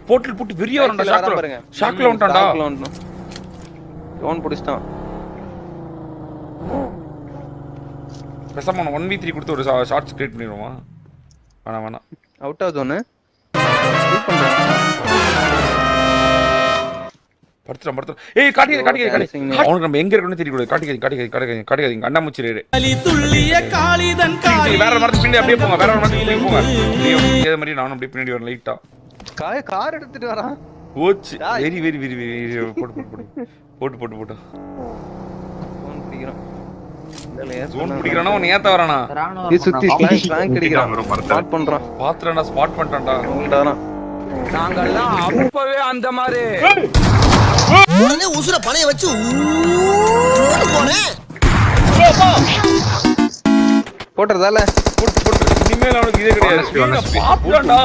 portal போட்டு வெறியா வரண்டா ஷாக்ல வந்துட்டான்டா லோன் புடிச்சான் பேசாம 1v3 கொடுத்து ஒரு ஷார்ட்ஸ் கிரியேட் பண்ணிடுவோமா வேணாம் அவுட் ஆகுது ஒன்று படுத்துறோம் ஏய் காட்டிக்க அவனுக்கு நம்ம எங்க இருக்கணும்னு தெரியக்கூடாது காட்டிக்காதீங்க அண்ணாமூச்சிரே வேற மரத்து பின்னாடி அப்படியே போங்க வேற மரத்து பின்னாடி போங்க இதே மாதிரி நானும் அப்படியே பின்னாடி வரேன் லைட்டா கார் எடுத்துட்டு வரான் ஓச்சு வெரி போட்டு ஃபோன் பிடிக்கிறான் ஜோன் பிடிக்கிறானா உன்னை ஏத்த வரானா இது சுத்தி ஸ்லாங் அடிக்கிறான் ஸ்பாட் பண்றான் பாத்துறேன்டா ஸ்பாட் பண்ணிட்டான்டா உங்கள்டாரான் நாங்கெல்லாம் அப்பவே அந்த மாதிரி உடனே உசுர பணைய வச்சு போனேன் போட்டுறதால போட்டு இனிமேல் அவனுக்கு இதே கிடையாது பாத்துறான்டா